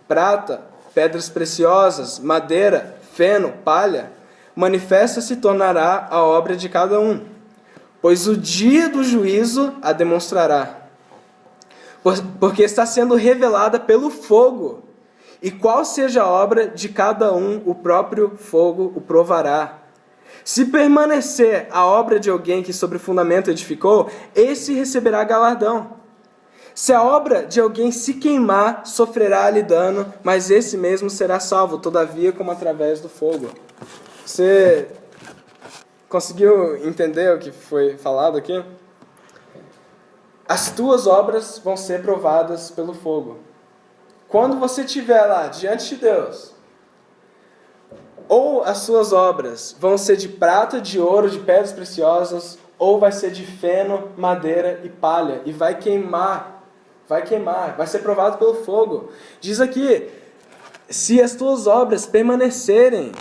prata, pedras preciosas, madeira, feno, palha, manifesta se tornará a obra de cada um, pois o dia do juízo a demonstrará, porque está sendo revelada pelo fogo, e qual seja a obra de cada um, o próprio fogo o provará. Se permanecer a obra de alguém que sobre o fundamento edificou, esse receberá galardão. Se a obra de alguém se queimar, sofrerá-lhe dano, mas esse mesmo será salvo, todavia como através do fogo. Você conseguiu entender o que foi falado aqui? As tuas obras vão ser provadas pelo fogo. Quando você estiver lá diante de Deus, ou as suas obras vão ser de prata, de ouro, de pedras preciosas, ou vai ser de feno, madeira e palha, e vai queimar, vai ser provado pelo fogo. Diz aqui, se as tuas obras permanecerem,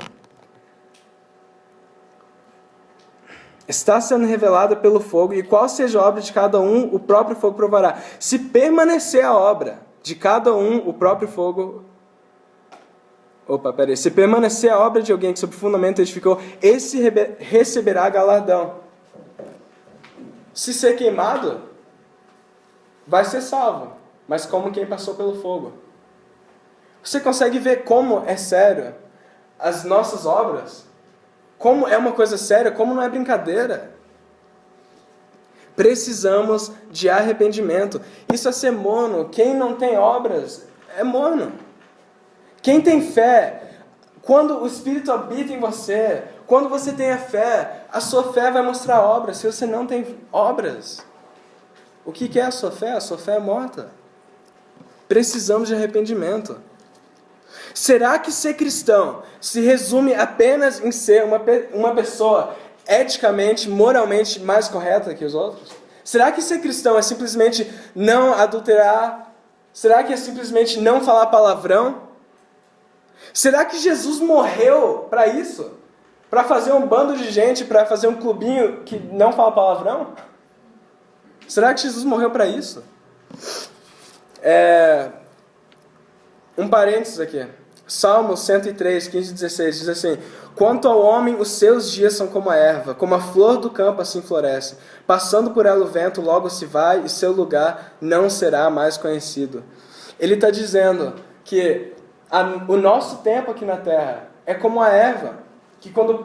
está sendo revelada pelo fogo, e qual seja a obra de cada um, o próprio fogo provará. Se permanecer a obra de cada um, o próprio fogo... Se permanecer a obra de alguém que sobre o fundamento edificou, esse receberá galardão. Se ser queimado, vai ser salvo, mas como quem passou pelo fogo. Você consegue ver como é sério as nossas obras? como é uma coisa séria, como não é brincadeira. Precisamos de arrependimento. Isso é ser mono. Quem não tem obras é mono. Quem tem fé, quando o Espírito habita em você, quando você tem a fé, a sua fé vai mostrar obras. Se você não tem obras, o que é a sua fé? A sua fé é morta. Precisamos de arrependimento. Será que ser cristão se resume apenas em ser uma pessoa eticamente, moralmente mais correta que os outros? Será que ser cristão é simplesmente não adulterar? Será que é simplesmente não falar palavrão? Será que Jesus morreu para isso? Para fazer um bando de gente, para fazer um clubinho que não fala palavrão? Será que Jesus morreu para isso? Um parênteses aqui. Salmo 103, 15 e 16 diz assim: quanto ao homem, os seus dias são como a erva, como a flor do campo assim floresce. Passando por ela o vento, logo se vai, e seu lugar não será mais conhecido. Ele está dizendo que o nosso tempo aqui na terra é como a erva, que quando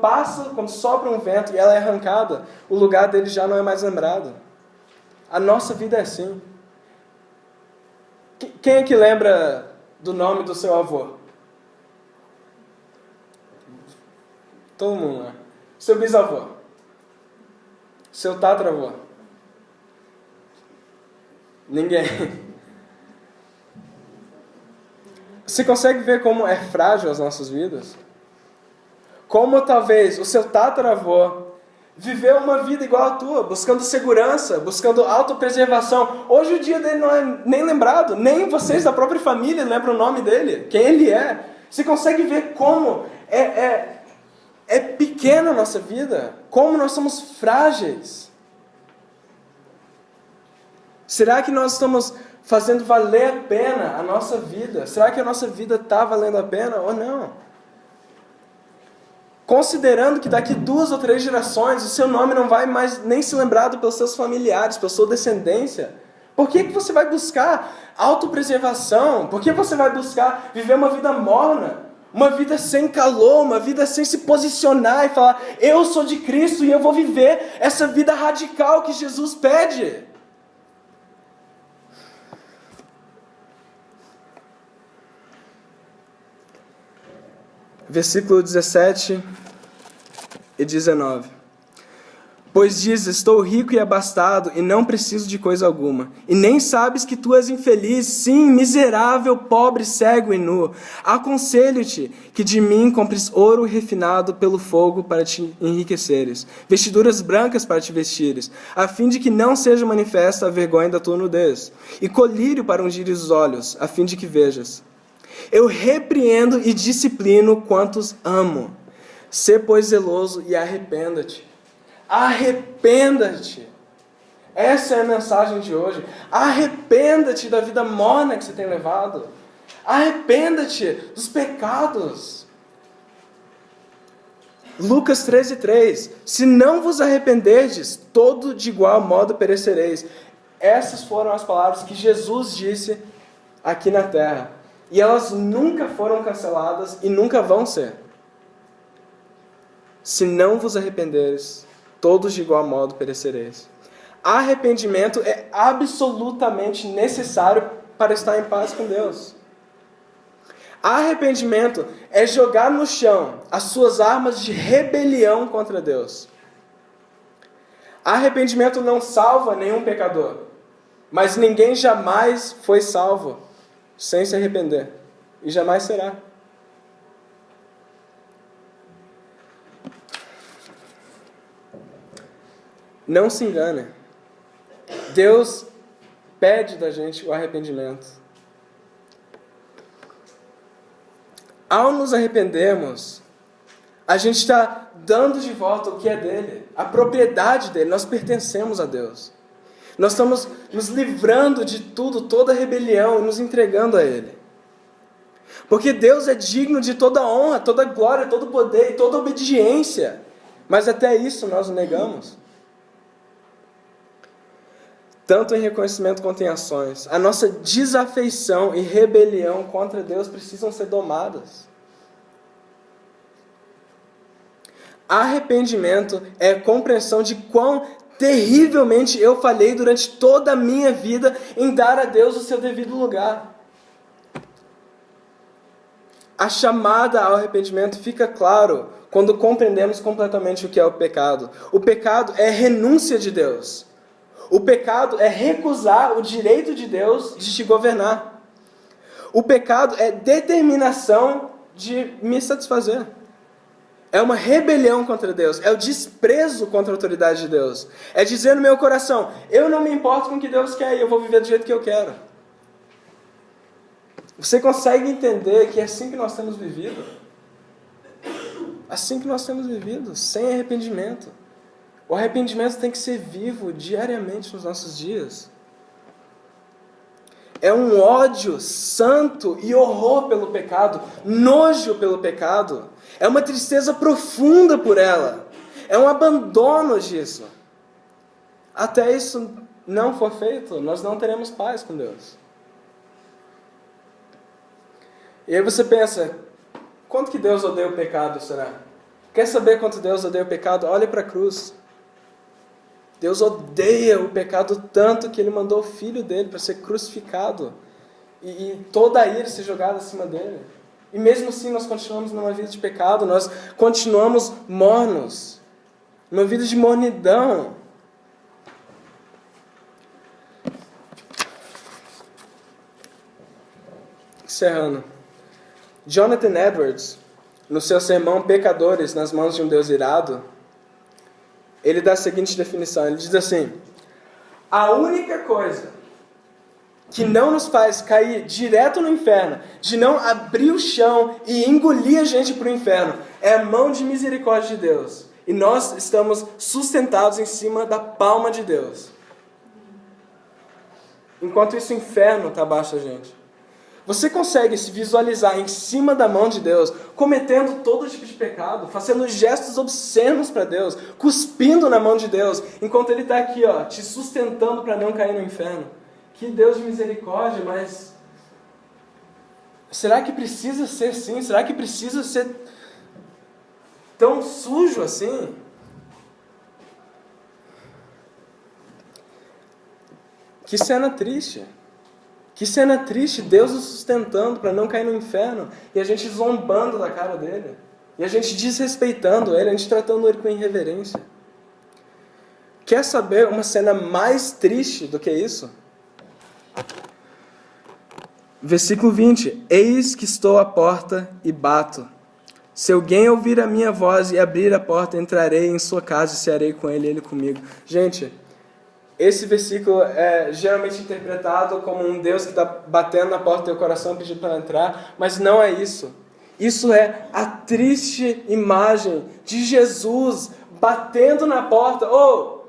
sopra um vento e ela é arrancada, o lugar dele já não é mais lembrado. A nossa vida é assim. Quem é que lembra do nome do seu avô? Todo mundo, né? Seu bisavô. Seu tataravô. Ninguém. Você consegue ver como é frágil as nossas vidas? Como talvez o seu tataravô viveu uma vida igual à tua, buscando segurança, buscando autopreservação. Hoje o dia dele não é nem lembrado, nem vocês da própria família lembram o nome dele, quem ele é. Você consegue ver como é pequena a nossa vida, como nós somos frágeis. Será que nós estamos fazendo valer a pena a nossa vida? Será que a nossa vida está valendo a pena ou não? Considerando que daqui 2 ou 3 gerações o seu nome não vai mais nem ser lembrado pelos seus familiares, pela sua descendência, por que você vai buscar autopreservação? Por que você vai buscar viver uma vida morna? Uma vida sem calor, uma vida sem se posicionar e falar: eu sou de Cristo e eu vou viver essa vida radical que Jesus pede. Versículo 17 e 19. Pois diz: estou rico e abastado e não preciso de coisa alguma. E nem sabes que tu és infeliz, sim, miserável, pobre, cego e nu. Aconselho-te que de mim compres ouro refinado pelo fogo para te enriqueceres, vestiduras brancas para te vestires, a fim de que não seja manifesta a vergonha da tua nudez, e colírio para ungires os olhos, a fim de que vejas. Eu repreendo e disciplino quantos amo. Sê, pois, zeloso e arrependa-te. Arrependa-te. Essa é a mensagem de hoje. Arrependa-te da vida morna que você tem levado. Arrependa-te dos pecados. Lucas 13:3. Se não vos arrependerdes, todo de igual modo perecereis. Essas foram as palavras que Jesus disse aqui na terra. E elas nunca foram canceladas e nunca vão ser. Se não vos arrependeres, todos de igual modo perecereis. Arrependimento é absolutamente necessário para estar em paz com Deus. Arrependimento é jogar no chão as suas armas de rebelião contra Deus. Arrependimento não salva nenhum pecador, mas ninguém jamais foi salvo sem se arrepender, e jamais será. Não se engane. Deus pede da gente o arrependimento. Ao nos arrependermos, a gente está dando de volta o que é dele, a propriedade dele. Nós pertencemos a Deus. Nós estamos nos livrando de tudo, toda rebelião, e nos entregando a ele. Porque Deus é digno de toda honra, toda glória, todo poder e toda obediência. Mas até isso nós o negamos. Tanto em reconhecimento quanto em ações. A nossa desafeição e rebelião contra Deus precisam ser domadas. Arrependimento é compreensão de quão terrivelmente eu falhei durante toda a minha vida em dar a Deus o seu devido lugar. A chamada ao arrependimento fica claro quando compreendemos completamente o que é o pecado. O pecado é renúncia de Deus. O pecado é recusar o direito de Deus de te governar. O pecado é determinação de me satisfazer. É uma rebelião contra Deus. É o desprezo contra a autoridade de Deus. É dizer no meu coração, eu não me importo com o que Deus quer e eu vou viver do jeito que eu quero. Você consegue entender que é assim que nós temos vivido? Assim que nós temos vivido, sem arrependimento. O arrependimento tem que ser vivo diariamente nos nossos dias. É um ódio santo e horror pelo pecado, nojo pelo pecado. É uma tristeza profunda por ela. É um abandono disso. Até isso não for feito, nós não teremos paz com Deus. E aí você pensa, quanto que Deus odeia o pecado, será? Quer saber quanto Deus odeia o pecado? Olhe para a cruz. Deus odeia o pecado tanto que Ele mandou o Filho dele para ser crucificado. E toda a ira ser jogada acima dele. E mesmo assim nós continuamos numa vida de pecado, nós continuamos mornos. Numa vida de mornidão. Encerrando. Jonathan Edwards, no seu sermão Pecadores nas mãos de um Deus irado, ele dá a seguinte definição, ele diz assim, a única coisa que não nos faz cair direto no inferno, de não abrir o chão e engolir a gente para o inferno, é a mão de misericórdia de Deus. E nós estamos sustentados em cima da palma de Deus. Enquanto isso, o inferno está abaixo da gente. Você consegue se visualizar em cima da mão de Deus, cometendo todo tipo de pecado, fazendo gestos obscenos para Deus, cuspindo na mão de Deus, enquanto Ele está aqui, ó, te sustentando para não cair no inferno. Que Deus de misericórdia, mas será que precisa ser assim? Será que precisa ser tão sujo assim? Que cena triste. Que cena triste, Deus nos sustentando para não cair no inferno, e a gente zombando da cara dele, e a gente desrespeitando ele, a gente tratando ele com irreverência. Quer saber uma cena mais triste do que isso? Versículo 20. Eis que estou à porta e bato. Se alguém ouvir a minha voz e abrir a porta, entrarei em sua casa e cearei com ele e ele comigo. Gente, esse versículo é geralmente interpretado como um Deus que está batendo na porta do teu coração pedindo para entrar, mas não é isso. Isso é a triste imagem de Jesus batendo na porta. Oh,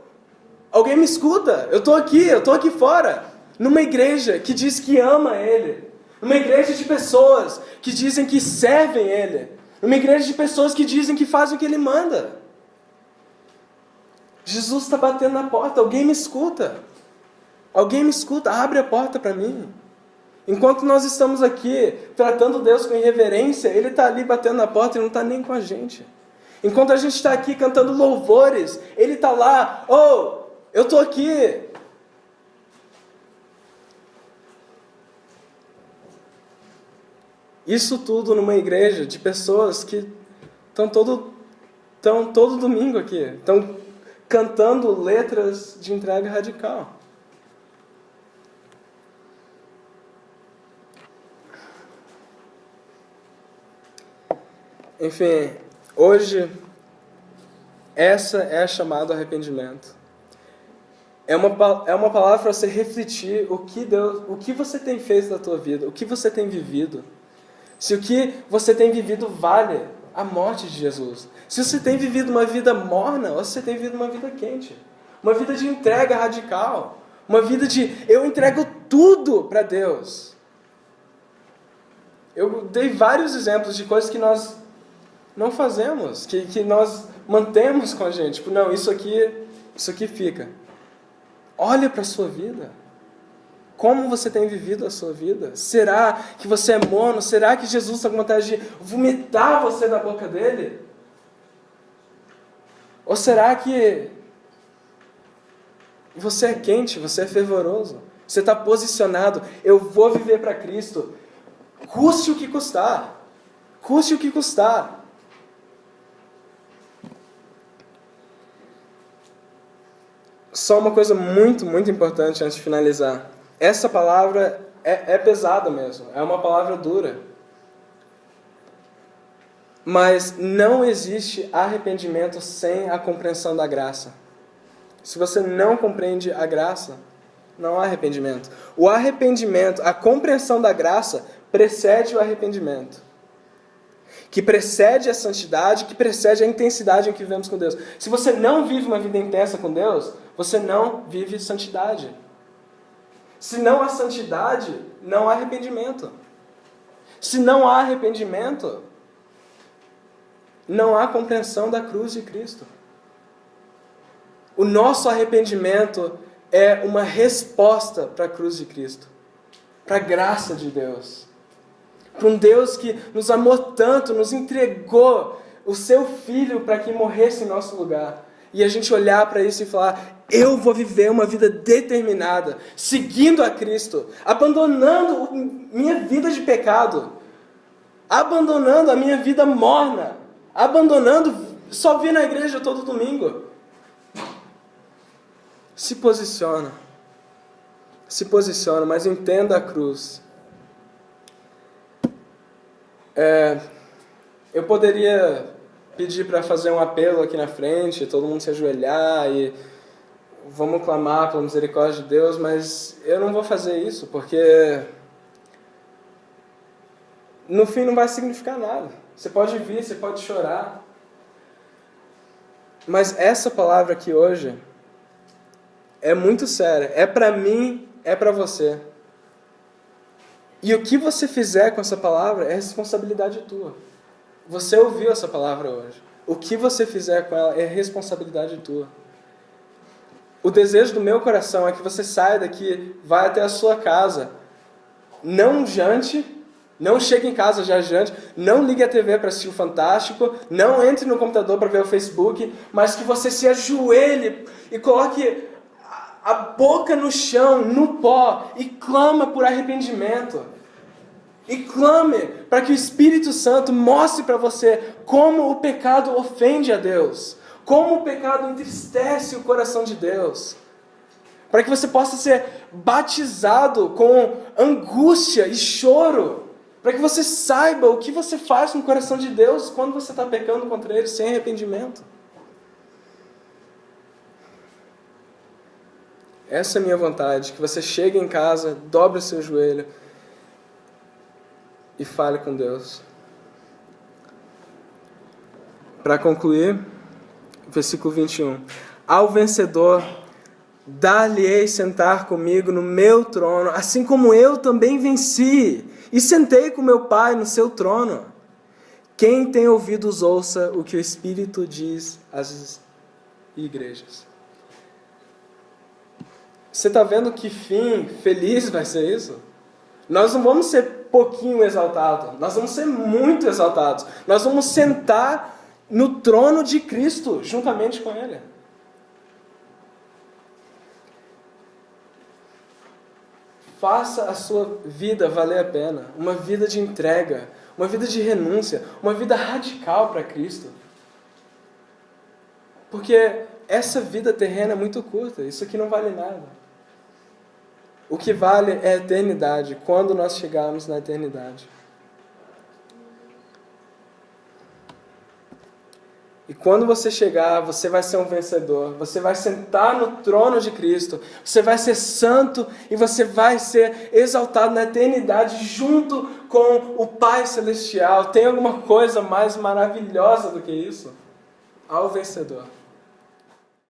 alguém me escuta? Eu estou aqui fora, numa igreja que diz que ama Ele, numa igreja de pessoas que dizem que servem Ele, numa igreja de pessoas que dizem que fazem o que Ele manda. Jesus está batendo na porta, alguém me escuta. Alguém me escuta, abre a porta para mim. Enquanto nós estamos aqui tratando Deus com irreverência, Ele está ali batendo na porta e não está nem com a gente. Enquanto a gente está aqui cantando louvores, Ele está lá, oh, eu estou aqui. Isso tudo numa igreja de pessoas que estão todo domingo aqui, estão cantando letras de entrega radical. Enfim, hoje, essa é a chamada arrependimento. É uma palavra para você refletir o que você tem feito da tua vida, o que você tem vivido. Se o que você tem vivido vale a morte de Jesus. Se você tem vivido uma vida morna, ou se você tem vivido uma vida quente. Uma vida de entrega radical. Uma vida de eu entrego tudo para Deus. Eu dei vários exemplos de coisas que nós não fazemos, que nós mantemos com a gente. Tipo, não, isso aqui fica. Olha para a sua vida. Como você tem vivido a sua vida? Será que você é mono? Será que Jesus está com vontade de vomitar você da boca dele? Ou será que você é quente, você é fervoroso? Você está posicionado, eu vou viver para Cristo, custe o que custar. Custe o que custar. Só uma coisa muito, muito importante antes de finalizar. Essa palavra é pesada mesmo, é uma palavra dura. Mas não existe arrependimento sem a compreensão da graça. Se você não compreende a graça, não há arrependimento. O arrependimento, a compreensão da graça, precede o arrependimento. Que precede a santidade, que precede a intensidade em que vivemos com Deus. Se você não vive uma vida intensa com Deus, você não vive santidade. Se não há santidade, não há arrependimento. Se não há arrependimento, não há compreensão da cruz de Cristo. O nosso arrependimento é uma resposta para a cruz de Cristo, para a graça de Deus, para um Deus que nos amou tanto, nos entregou o seu Filho para que morresse em nosso lugar. E a gente olhar para isso e falar, eu vou viver uma vida determinada, seguindo a Cristo, abandonando minha vida de pecado, abandonando a minha vida morna, abandonando só vir na igreja todo domingo. Se posiciona, mas entenda a cruz. Eu poderia pedir para fazer um apelo aqui na frente, todo mundo se ajoelhar e vamos clamar pela misericórdia de Deus, mas eu não vou fazer isso, porque no fim não vai significar nada. Você pode vir, você pode chorar, mas essa palavra aqui hoje é muito séria. É para mim, é para você. E o que você fizer com essa palavra é responsabilidade tua. Você ouviu essa palavra hoje. O que você fizer com ela é responsabilidade tua. O desejo do meu coração é que você saia daqui, vá até a sua casa. Não jante, não chegue em casa já jante, não ligue a TV para assistir o Fantástico, não entre no computador para ver o Facebook, mas que você se ajoelhe e coloque a boca no chão, no pó, e clama por arrependimento. E clame para que o Espírito Santo mostre para você como o pecado ofende a Deus, como o pecado entristece o coração de Deus, para que você possa ser batizado com angústia e choro, para que você saiba o que você faz no coração de Deus quando você está pecando contra Ele sem arrependimento. Essa é a minha vontade, que você chegue em casa, dobre o seu joelho e fale com Deus. Para concluir, versículo 21. Ao vencedor, dar-lhe-ei sentar comigo no meu trono, assim como eu também venci e sentei com meu Pai no seu trono. Quem tem ouvidos, ouça o que o Espírito diz às igrejas. Você está vendo que fim feliz vai ser isso? Nós não vamos ser pouquinho exaltados, nós vamos ser muito exaltados. Nós vamos sentar no trono de Cristo, juntamente com Ele. Faça a sua vida valer a pena, uma vida de entrega, uma vida de renúncia, uma vida radical para Cristo. Porque essa vida terrena é muito curta, isso aqui não vale nada. O que vale é a eternidade, quando nós chegarmos na eternidade. E quando você chegar, você vai ser um vencedor, você vai sentar no trono de Cristo, você vai ser santo e você vai ser exaltado na eternidade junto com o Pai Celestial. Tem alguma coisa mais maravilhosa do que isso? Ao vencedor.